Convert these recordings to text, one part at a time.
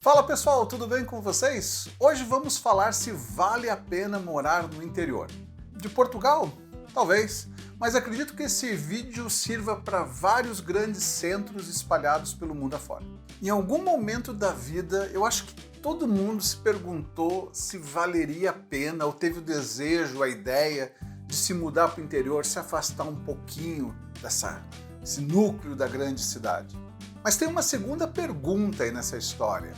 Fala pessoal, tudo bem com vocês? Hoje vamos falar se vale a pena morar no interior. De Portugal? Talvez, mas acredito que esse vídeo sirva para vários grandes centros espalhados pelo mundo afora. Em algum momento da vida, eu acho que todo mundo se perguntou se valeria a pena ou teve o desejo, a ideia de se mudar para o interior, se afastar um pouquinho desse núcleo da grande cidade. Mas tem uma segunda pergunta aí nessa história.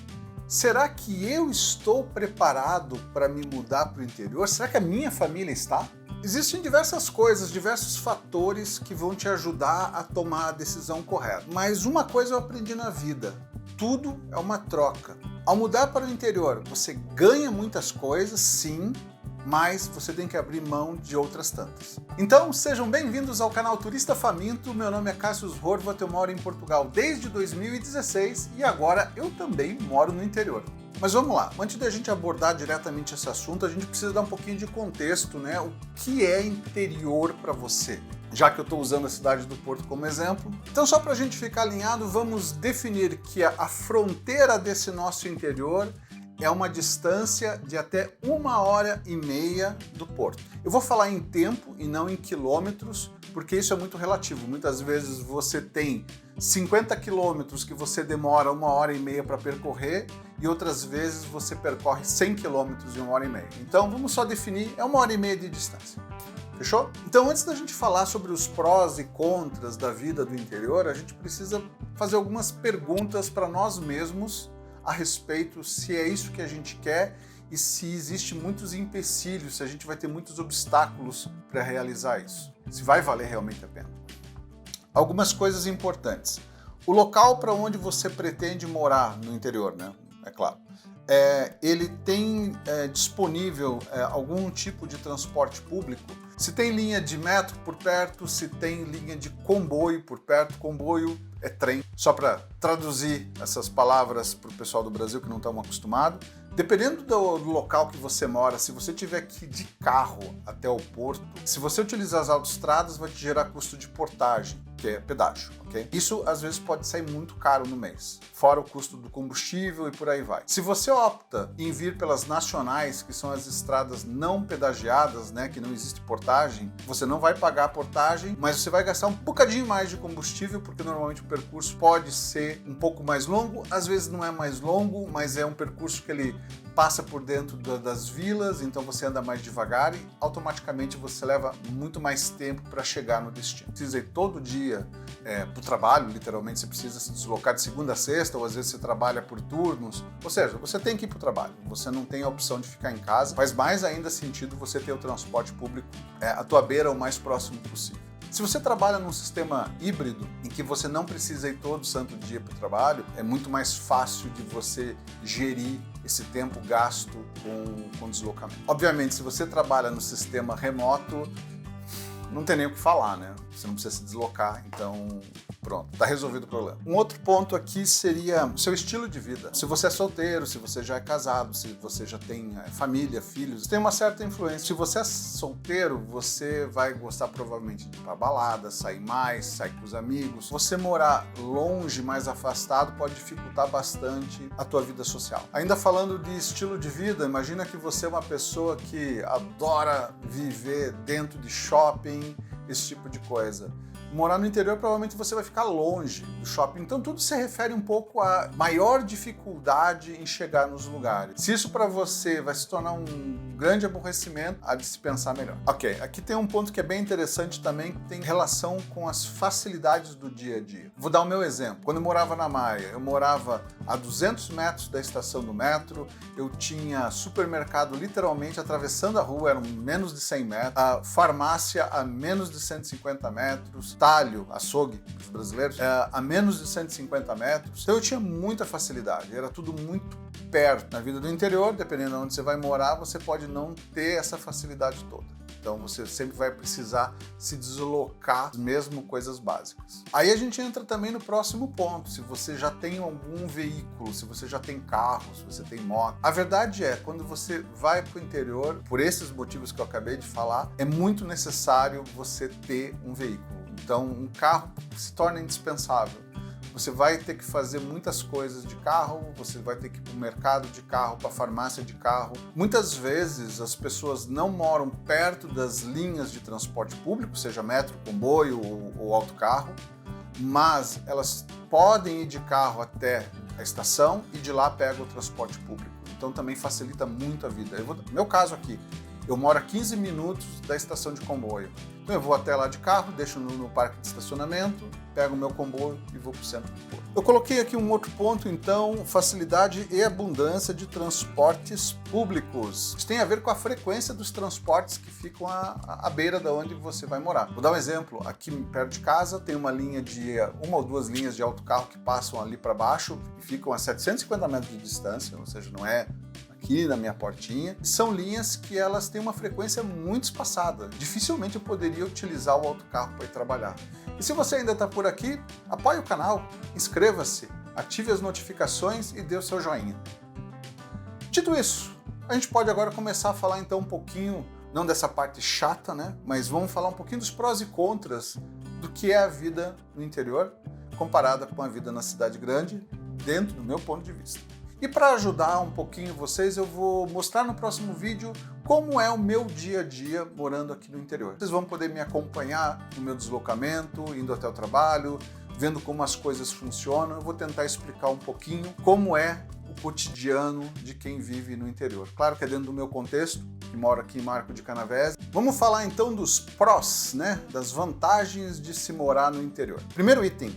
Será que eu estou preparado para me mudar para o interior? Será que a minha família está? Existem diversas coisas, diversos fatores que vão te ajudar a tomar a decisão correta. Mas uma coisa eu aprendi na vida: tudo é uma troca. Ao mudar para o interior, você ganha muitas coisas, sim, mas você tem que abrir mão de outras tantas. Então, sejam bem-vindos ao canal Turista Faminto. Meu nome é Cassius Horvath, eu moro em Portugal desde 2016 e agora eu também moro no interior. Mas vamos lá, antes da gente abordar diretamente esse assunto, a gente precisa dar um pouquinho de contexto, né? O que é interior para você? Já que eu estou usando a cidade do Porto como exemplo. Então, só para a gente ficar alinhado, vamos definir que a fronteira desse nosso interior é uma distância de até 1h30 do Porto. Eu vou falar em tempo e não em quilômetros, porque isso é muito relativo. Muitas vezes você tem 50 quilômetros que você demora 1h30 para percorrer e outras vezes você percorre 100 quilômetros em 1h30. Então vamos só definir, é 1h30 de distância. Fechou? Então, antes da gente falar sobre os prós e contras da vida do interior, a gente precisa fazer algumas perguntas para nós mesmos a respeito se é isso que a gente quer e se existe muitos empecilhos, se a gente vai ter muitos obstáculos para realizar isso. Se vai valer realmente a pena. Algumas coisas importantes. O local para onde você pretende morar no interior, né? É claro. Ele tem disponível algum tipo de transporte público? Se tem linha de metro por perto, se tem linha de comboio por perto. Comboio é trem, só para traduzir essas palavras para o pessoal do Brasil que não estão acostumados. Dependendo do local que você mora, se você tiver que ir de carro até o porto, se você utilizar as autoestradas, vai te gerar custo de portagem, que é pedágio, ok? Isso às vezes pode sair muito caro no mês, fora o custo do combustível e por aí vai. Se você opta em vir pelas nacionais, que são as estradas não pedagiadas, né, que não existe portagem, você não vai pagar a portagem, mas você vai gastar um bocadinho mais de combustível, porque normalmente o percurso pode ser um pouco mais longo, às vezes não é mais longo, mas é um percurso que ele passa por dentro das vilas, então você anda mais devagar e automaticamente você leva muito mais tempo para chegar no destino. Precisa ir todo dia para o trabalho, literalmente você precisa se deslocar de segunda a sexta, ou às vezes você trabalha por turnos, ou seja, você tem que ir para o trabalho, você não tem a opção de ficar em casa, faz mais ainda sentido você ter o transporte público à tua beira o mais próximo possível. Se você trabalha num sistema híbrido, em que você não precisa ir todo santo dia para o trabalho, é muito mais fácil de você gerir esse tempo gasto com deslocamento. Obviamente, se você trabalha no sistema remoto, não tem nem o que falar, né? Você não precisa se deslocar, então pronto, tá resolvido o problema. Um outro ponto aqui seria o seu estilo de vida. Se você é solteiro, se você já é casado, se você já tem família, filhos, tem uma certa influência. Se você é solteiro, você vai gostar provavelmente de ir pra balada, sair mais, sair com os amigos. Você morar longe, mais afastado, pode dificultar bastante a tua vida social. Ainda falando de estilo de vida, imagina que você é uma pessoa que adora viver dentro de shopping, esse tipo de coisa. Morar no interior, provavelmente você vai ficar longe do shopping. Então tudo se refere um pouco à maior dificuldade em chegar nos lugares. Se isso para você vai se tornar um grande aborrecimento, há de se pensar melhor. Ok, aqui tem um ponto que é bem interessante também, que tem relação com as facilidades do dia a dia. Vou dar o meu exemplo. Quando eu morava na Maia, eu morava a 200 metros da estação do metro, eu tinha supermercado literalmente atravessando a rua, eram menos de 100 metros, a farmácia a menos de 150 metros, talho, açougue dos brasileiros, a menos de 150 metros. Então eu tinha muita facilidade, era tudo muito perto. Na vida do interior, dependendo de onde você vai morar, você pode não ter essa facilidade toda. Então você sempre vai precisar se deslocar, mesmo coisas básicas. Aí a gente entra também no próximo ponto, se você já tem algum veículo, se você já tem carro, se você tem moto. A verdade é, quando você vai para o interior, por esses motivos que eu acabei de falar, é muito necessário você ter um veículo. Então um carro se torna indispensável. você vai ter que fazer muitas coisas de carro, você vai ter que ir para o mercado de carro, para a farmácia de carro. Muitas vezes as pessoas não moram perto das linhas de transporte público, seja metro, comboio ou autocarro, mas elas podem ir de carro até a estação e de lá pegam o transporte público. Então também facilita muito a vida. No meu caso aqui, eu moro a 15 minutos da estação de comboio. Então eu vou até lá de carro, deixo no parque de estacionamento, pego o meu comboio e vou para o centro do Porto. Eu coloquei aqui um outro ponto, então, facilidade e abundância de transportes públicos. Isso tem a ver com a frequência dos transportes que ficam à beira de onde você vai morar. Vou dar um exemplo. Aqui perto de casa tem uma ou duas linhas de autocarro que passam ali para baixo e ficam a 750 metros de distância, ou seja, não é aqui na minha portinha. São linhas que elas têm uma frequência muito espaçada. Dificilmente eu poderia utilizar o autocarro para ir trabalhar. E se você ainda está por aqui, apoie o canal, inscreva-se, ative as notificações e dê o seu joinha. Dito isso, a gente pode agora começar a falar então um pouquinho, não dessa parte chata, né? Mas vamos falar um pouquinho dos prós e contras do que é a vida no interior comparada com a vida na cidade grande, dentro do meu ponto de vista. E para ajudar um pouquinho vocês, eu vou mostrar no próximo vídeo como é o meu dia a dia morando aqui no interior. Vocês vão poder me acompanhar no meu deslocamento, indo até o trabalho, vendo como as coisas funcionam. Eu vou tentar explicar um pouquinho como é o cotidiano de quem vive no interior. Claro que é dentro do meu contexto, que moro aqui em Marco de Canavese. Vamos falar então dos prós, né? Das vantagens de se morar no interior. Primeiro item.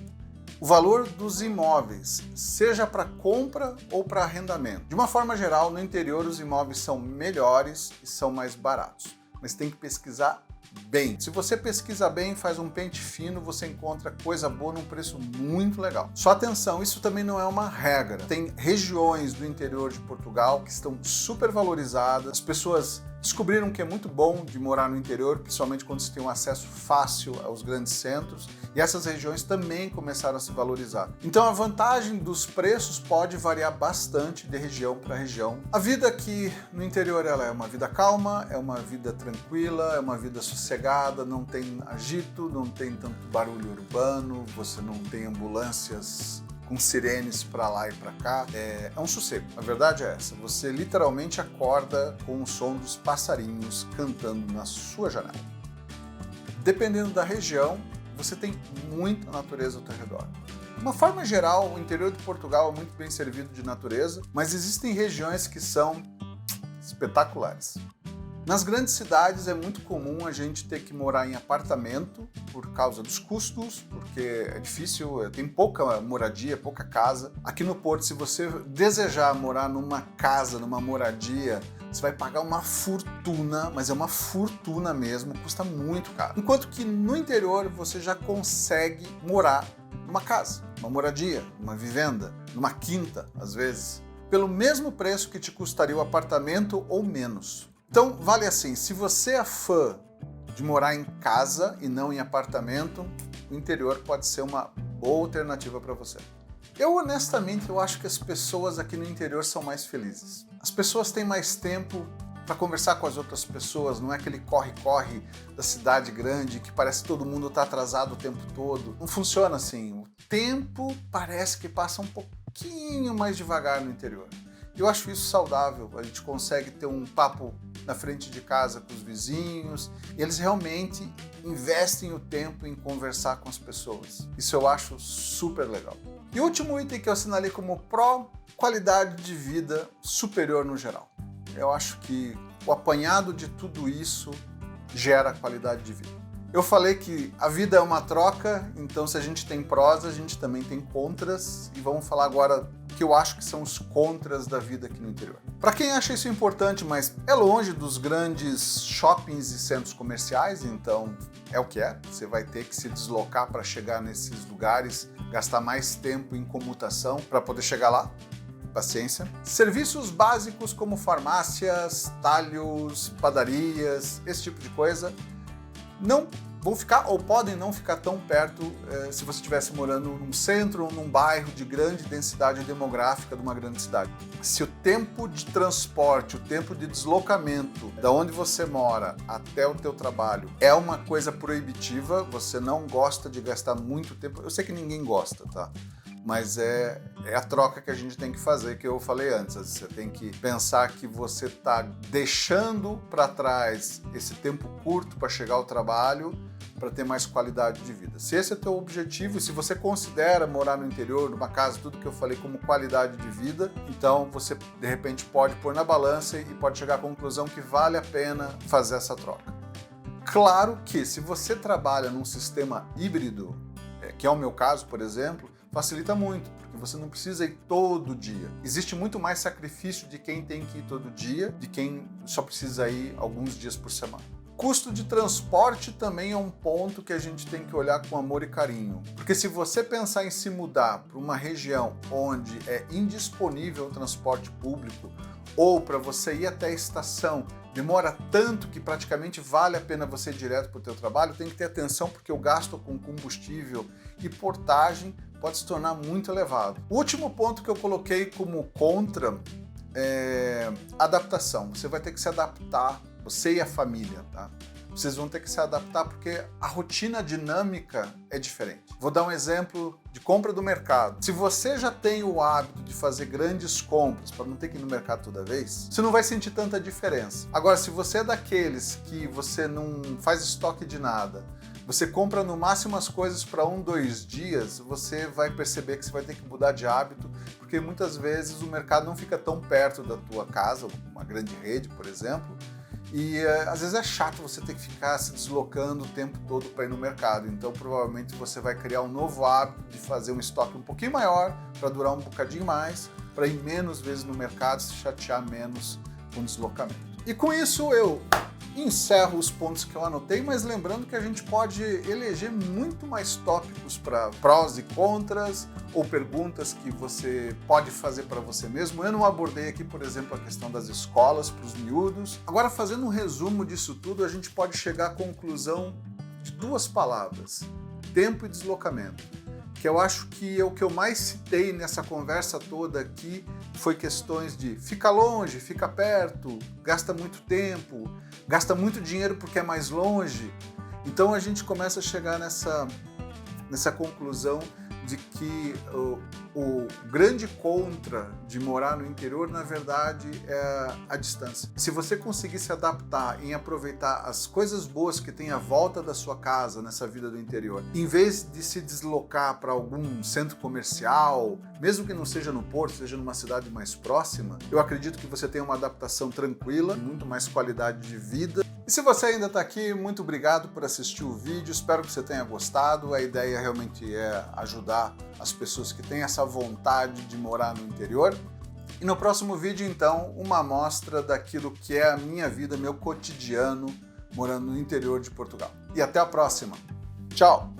O valor dos imóveis, seja para compra ou para arrendamento. De uma forma geral, no interior os imóveis são melhores e são mais baratos, mas tem que pesquisar bem. Se você pesquisa bem, faz um pente fino, você encontra coisa boa num preço muito legal. Só atenção, isso também não é uma regra. Tem regiões do interior de Portugal que estão super valorizadas, as pessoas descobriram que é muito bom de morar no interior, principalmente quando se tem um acesso fácil aos grandes centros, e essas regiões também começaram a se valorizar. Então a vantagem dos preços pode variar bastante de região para região. A vida aqui no interior ela é uma vida calma, é uma vida tranquila, é uma vida sossegada, não tem agito, não tem tanto barulho urbano, você não tem ambulâncias com sirenes para lá e para cá, é um sossego. A verdade é essa, você literalmente acorda com o som dos passarinhos cantando na sua janela. Dependendo da região, você tem muita natureza ao teu redor. De uma forma geral, o interior de Portugal é muito bem servido de natureza, mas existem regiões que são espetaculares. Nas grandes cidades é muito comum a gente ter que morar em apartamento por causa dos custos, porque é difícil, tem pouca moradia, pouca casa. Aqui no Porto, se você desejar morar numa casa, numa moradia, você vai pagar uma fortuna, mas é uma fortuna mesmo, custa muito caro. Enquanto que no interior você já consegue morar numa casa, uma moradia, uma vivenda, numa quinta, às vezes, pelo mesmo preço que te custaria o apartamento ou menos. Então, vale assim, se você é fã de morar em casa e não em apartamento, o interior pode ser uma boa alternativa para você. Honestamente, eu acho que as pessoas aqui no interior são mais felizes. As pessoas têm mais tempo para conversar com as outras pessoas, não é aquele corre-corre da cidade grande que parece que todo mundo está atrasado o tempo todo. Não funciona assim. O tempo parece que passa um pouquinho mais devagar no interior. Eu acho isso saudável, a gente consegue ter um papo na frente de casa com os vizinhos, e eles realmente investem o tempo em conversar com as pessoas. Isso eu acho super legal. E o último item que eu assinalei como pró, qualidade de vida superior no geral. Eu acho que o apanhado de tudo isso gera qualidade de vida. Eu falei que a vida é uma troca, então se a gente tem prós, a gente também tem contras, e vamos falar agora o que eu acho que são os contras da vida aqui no interior. Para quem acha isso importante, mas é longe dos grandes shoppings e centros comerciais, então é o que é, você vai ter que se deslocar para chegar nesses lugares, gastar mais tempo em comutação para poder chegar lá. Paciência. Serviços básicos como farmácias, talhos, padarias, esse tipo de coisa, não vão ficar ou podem não ficar tão perto se você estivesse morando num centro ou num bairro de grande densidade demográfica de uma grande cidade. Se o tempo de transporte, o tempo de deslocamento da onde você mora até o teu trabalho é uma coisa proibitiva, você não gosta de gastar muito tempo, eu sei que ninguém gosta, tá? mas é a troca que a gente tem que fazer, que eu falei antes. Você tem que pensar que você está deixando para trás esse tempo curto para chegar ao trabalho, para ter mais qualidade de vida. Se esse é o teu objetivo, e se você considera morar no interior, numa casa, tudo que eu falei como qualidade de vida, então você de repente pode pôr na balança e pode chegar à conclusão que vale a pena fazer essa troca. Claro que se você trabalha num sistema híbrido, que é o meu caso, por exemplo, facilita muito, porque você não precisa ir todo dia. Existe muito mais sacrifício de quem tem que ir todo dia, de quem só precisa ir alguns dias por semana. Custo de transporte também é um ponto que a gente tem que olhar com amor e carinho. Porque se você pensar em se mudar para uma região onde é indisponível o transporte público, ou para você ir até a estação demora tanto que praticamente vale a pena você ir direto para o teu trabalho, tem que ter atenção porque o gasto com combustível e portagem pode se tornar muito elevado. O último ponto que eu coloquei como contra é adaptação. Você vai ter que se adaptar, você e a família, tá? Vocês vão ter que se adaptar porque a rotina dinâmica é diferente. Vou dar um exemplo de compra do mercado. Se você já tem o hábito de fazer grandes compras para não ter que ir no mercado toda vez, você não vai sentir tanta diferença. Agora, se você é daqueles que você não faz estoque de nada, você compra no máximo as coisas para 1-2 dias, você vai perceber que você vai ter que mudar de hábito, porque muitas vezes o mercado não fica tão perto da tua casa, uma grande rede, por exemplo, e às vezes é chato você ter que ficar se deslocando o tempo todo para ir no mercado. Então provavelmente você vai criar um novo hábito de fazer um estoque um pouquinho maior para durar um bocadinho mais, para ir menos vezes no mercado, se chatear menos com o deslocamento. E com isso eu encerro os pontos que eu anotei, mas lembrando que a gente pode eleger muito mais tópicos para prós e contras ou perguntas que você pode fazer para você mesmo. Eu não abordei aqui, por exemplo, a questão das escolas para os miúdos. Agora, fazendo um resumo disso tudo, a gente pode chegar à conclusão de 2 palavras: tempo e deslocamento. Que eu acho que o que eu mais citei nessa conversa toda aqui foi questões de fica longe, fica perto, gasta muito tempo, gasta muito dinheiro porque é mais longe. Então a gente começa a chegar nessa conclusão de que o grande contra de morar no interior, na verdade, é a distância. Se você conseguir se adaptar em aproveitar as coisas boas que tem à volta da sua casa nessa vida do interior, em vez de se deslocar para algum centro comercial, mesmo que não seja no Porto, seja numa cidade mais próxima, eu acredito que você tem uma adaptação tranquila, muito mais qualidade de vida. E se você ainda está aqui, muito obrigado por assistir o vídeo, espero que você tenha gostado. A ideia realmente é ajudar as pessoas que têm essa vontade de morar no interior. E no próximo vídeo, então, uma amostra daquilo que é a minha vida, meu cotidiano, morando no interior de Portugal. E até a próxima. Tchau!